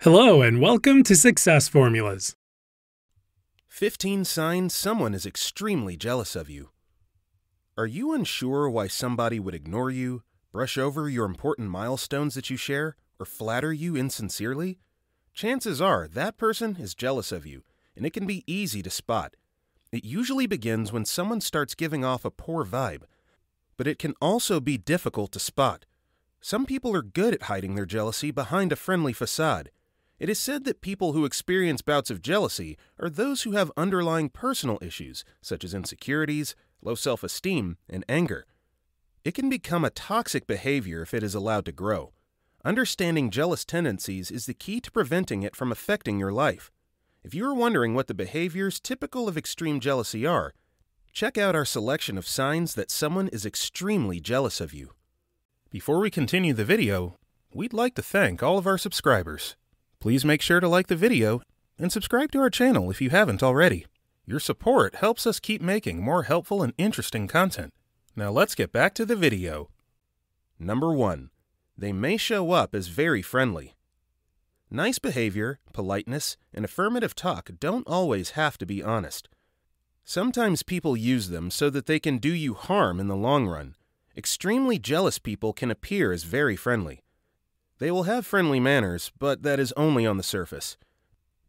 Hello and welcome to Success Formulas. 15 signs someone is extremely jealous of you. Are you unsure why somebody would ignore you, brush over your important milestones that you share, or flatter you insincerely? Chances are that person is jealous of you, and it can be easy to spot. It usually begins when someone starts giving off a poor vibe, but it can also be difficult to spot. Some people are good at hiding their jealousy behind a friendly facade. It is said that people who experience bouts of jealousy are those who have underlying personal issues, such as insecurities, low self-esteem, and anger. It can become a toxic behavior if it is allowed to grow. Understanding jealous tendencies is the key to preventing it from affecting your life. If you are wondering what the behaviors typical of extreme jealousy are, check out our selection of signs that someone is extremely jealous of you. Before we continue the video, we'd like to thank all of our subscribers. Please make sure to like the video and subscribe to our channel if you haven't already. Your support helps us keep making more helpful and interesting content. Now let's get back to the video. Number 1. They may show up as very friendly. Nice behavior, politeness, and affirmative talk don't always have to be honest. Sometimes people use them so that they can do you harm in the long run. Extremely jealous people can appear as very friendly. They will have friendly manners, but that is only on the surface.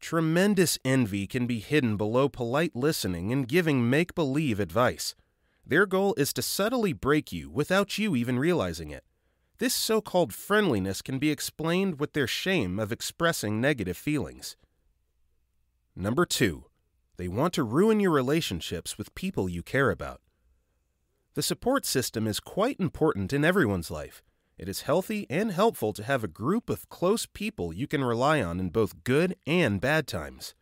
Tremendous envy can be hidden below polite listening and giving make-believe advice. Their goal is to subtly break you without you even realizing it. This so-called friendliness can be explained with their shame of expressing negative feelings. Number 2. They want to ruin your relationships with people you care about. The support system is quite important in everyone's life. It is healthy and helpful to have a group of close people you can rely on in both good and bad times.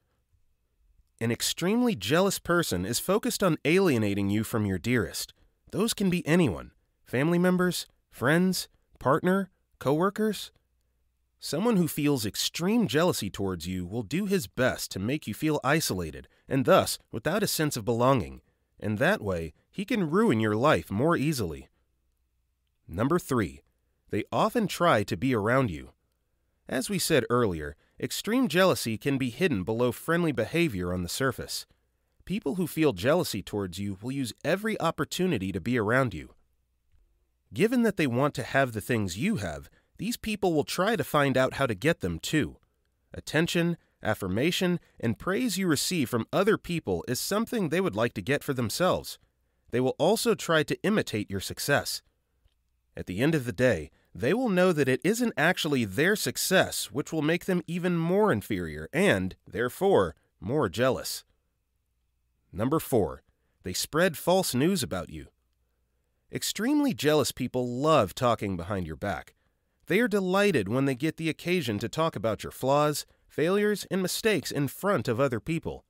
An extremely jealous person is focused on alienating you from your dearest. Those can be anyone: family members, friends, partner, coworkers. Someone who feels extreme jealousy towards you will do his best to make you feel isolated and thus without a sense of belonging. And that way, he can ruin your life more easily. Number 3. They often try to be around you. As we said earlier, extreme jealousy can be hidden below friendly behavior on the surface. People who feel jealousy towards you will use every opportunity to be around you. Given that they want to have the things you have, these people will try to find out how to get them too. Attention, affirmation, and praise you receive from other people is something they would like to get for themselves. They will also try to imitate your success. At the end of the day, they will know that it isn't actually their success which will make them even more inferior and, therefore, more jealous. Number 4. They spread false news about you. Extremely jealous people love talking behind your back. They are delighted when they get the occasion to talk about your flaws, failures, and mistakes in front of other people.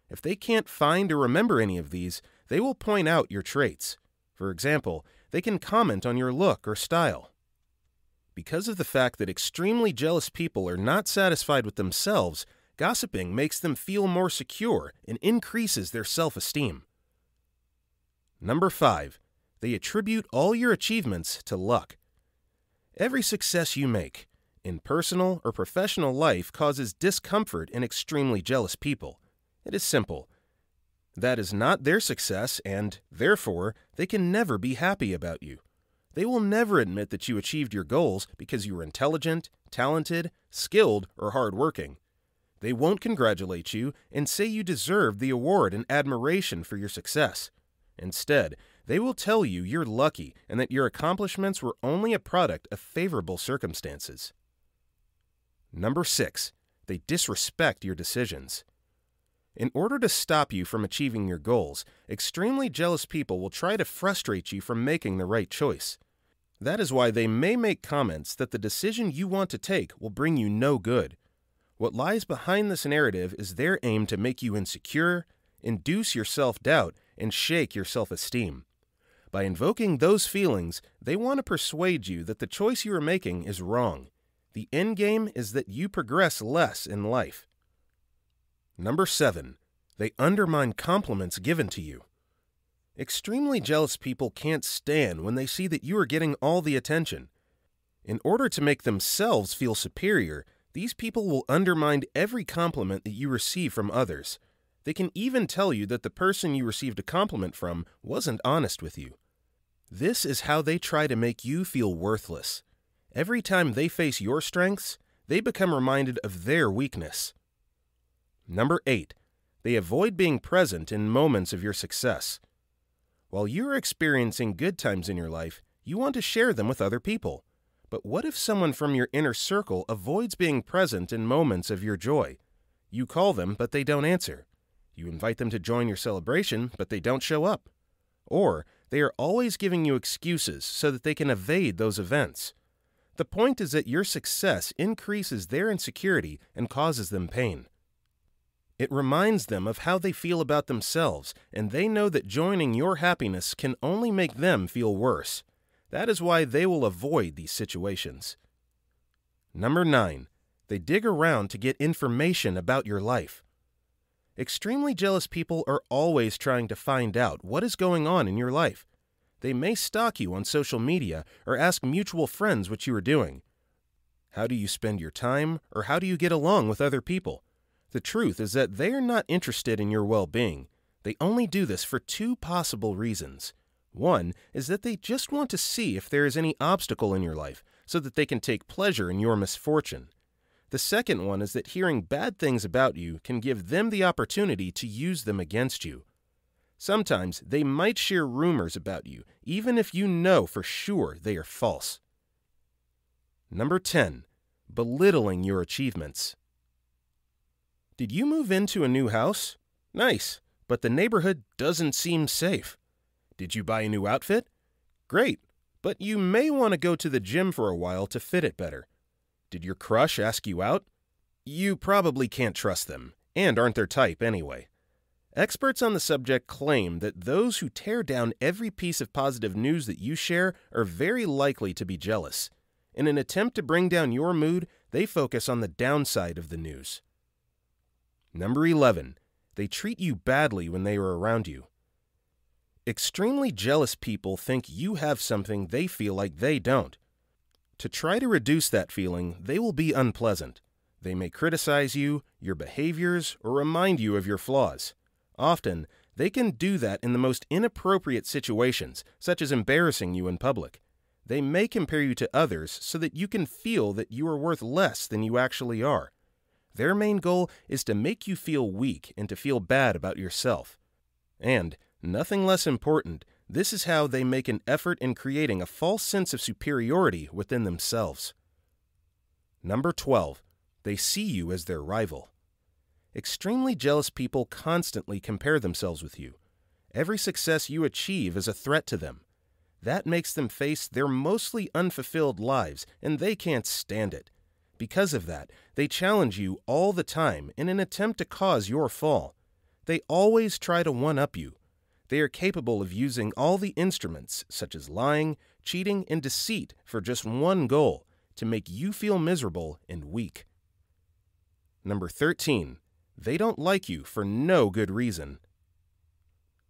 If they can't find or remember any of these, they will point out your traits. For example, they can comment on your look or style. Because of the fact that extremely jealous people are not satisfied with themselves, gossiping makes them feel more secure and increases their self-esteem. Number 5. They attribute all your achievements to luck. Every success you make, in personal or professional life, causes discomfort in extremely jealous people. It is simple. That is not their success, and, therefore, they can never be happy about you. They will never admit that you achieved your goals because you were intelligent, talented, skilled, or hardworking. They won't congratulate you and say you deserve the award and admiration for your success. Instead, they will tell you you're lucky and that your accomplishments were only a product of favorable circumstances. Number 6. They disrespect your decisions. In order to stop you from achieving your goals, extremely jealous people will try to frustrate you from making the right choice. That is why they may make comments that the decision you want to take will bring you no good. What lies behind this narrative is their aim to make you insecure, induce your self-doubt, and shake your self-esteem. By invoking those feelings, they want to persuade you that the choice you are making is wrong. The end game is that you progress less in life. Number 7. They undermine compliments given to you. Extremely jealous people can't stand when they see that you are getting all the attention. In order to make themselves feel superior, These people will undermine every compliment that you receive from others. They can even tell you that the person you received a compliment from wasn't honest with you. This is how they try to make you feel worthless. Every time they face your strengths, they become reminded of their weakness. Number 8. They avoid being present in moments of your success. While you're experiencing good times in your life, you want to share them with other people. But what if someone from your inner circle avoids being present in moments of your joy? You call them, but they don't answer. You invite them to join your celebration, but they don't show up. Or they are always giving you excuses so that they can evade those events. The point is that your success increases their insecurity and causes them pain. It reminds them of how they feel about themselves, and they know that joining your happiness can only make them feel worse. That is why they will avoid these situations. Number 9. They dig around to get information about your life. Extremely jealous people are always trying to find out what is going on in your life. They may stalk you on social media or ask mutual friends what you are doing. How do you spend your time, or how do you get along with other people? The truth is that they are not interested in your well-being. They only do this for 2 possible reasons. One is that they just want to see if there is any obstacle in your life so that they can take pleasure in your misfortune. The second one is that hearing bad things about you can give them the opportunity to use them against you. Sometimes they might share rumors about you, even if you know for sure they are false. Number 10. Belittling your achievements. Did you move into a new house? Nice, but the neighborhood doesn't seem safe. Did you buy a new outfit? Great, but you may want to go to the gym for a while to fit it better. Did your crush ask you out? You probably can't trust them, and aren't their type anyway. Experts on the subject claim that those who tear down every piece of positive news that you share are very likely to be jealous. In an attempt to bring down your mood, they focus on the downside of the news. Number 11. They treat you badly when they are around you. Extremely jealous people think you have something they feel like they don't. To try to reduce that feeling, they will be unpleasant. They may criticize you, your behaviors, or remind you of your flaws. Often, they can do that in the most inappropriate situations, such as embarrassing you in public. They may compare you to others so that you can feel that you are worth less than you actually are. Their main goal is to make you feel weak and to feel bad about yourself. And, nothing less important, this is how they make an effort in creating a false sense of superiority within themselves. Number 12. They see you as their rival. Extremely jealous people constantly compare themselves with you. Every success you achieve is a threat to them. That makes them face their mostly unfulfilled lives, and they can't stand it. Because of that, they challenge you all the time in an attempt to cause your fall. They always try to one-up you. They are capable of using all the instruments, such as lying, cheating, and deceit, for just one goal, to make you feel miserable and weak. Number 13. They don't like you for no good reason.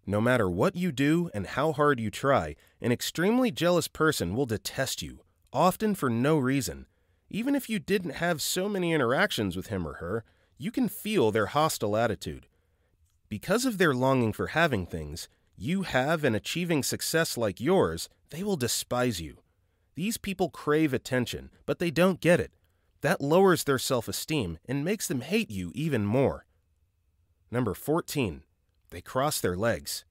No matter what you do and how hard you try, an extremely jealous person will detest you, often for no reason. Even if you didn't have so many interactions with him or her, you can feel their hostile attitude. Because of their longing for having things you have and achieving success like yours, they will despise you. These people crave attention, but they don't get it. That lowers their self-esteem and makes them hate you even more. Number 14. They cross their legs.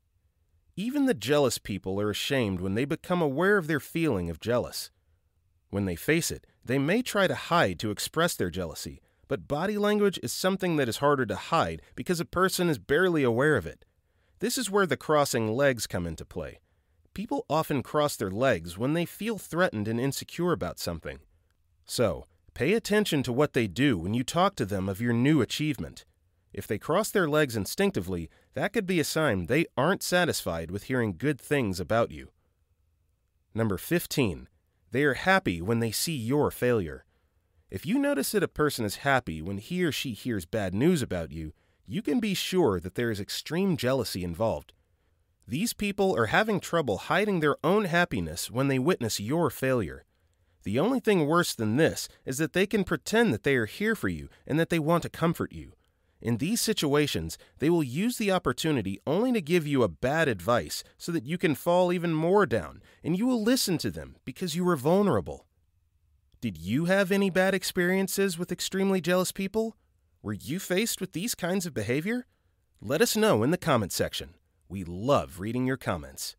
Even the jealous people are ashamed when they become aware of their feeling of jealous. When they face it, they may try to hide to express their jealousy, but body language is something that is harder to hide because a person is barely aware of it. This is where the crossing legs come into play. People often cross their legs when they feel threatened and insecure about something. So, pay attention to what they do when you talk to them of your new achievement. If they cross their legs instinctively, that could be a sign they aren't satisfied with hearing good things about you. Number 15. They are happy when they see your failure. If you notice that a person is happy when he or she hears bad news about you, you can be sure that there is extreme jealousy involved. These people are having trouble hiding their own happiness when they witness your failure. The only thing worse than this is that they can pretend that they are here for you and that they want to comfort you. In these situations, they will use the opportunity only to give you a bad advice so that you can fall even more down, and you will listen to them because you were vulnerable. Did you have any bad experiences with extremely jealous people? Were you faced with these kinds of behavior? Let us know in the comment section. We love reading your comments.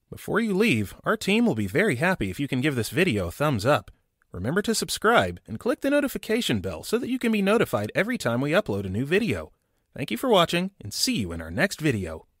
Before you leave, our team will be very happy if you can give this video a thumbs up. Remember to subscribe and click the notification bell so that you can be notified every time we upload a new video. Thank you for watching, and see you in our next video.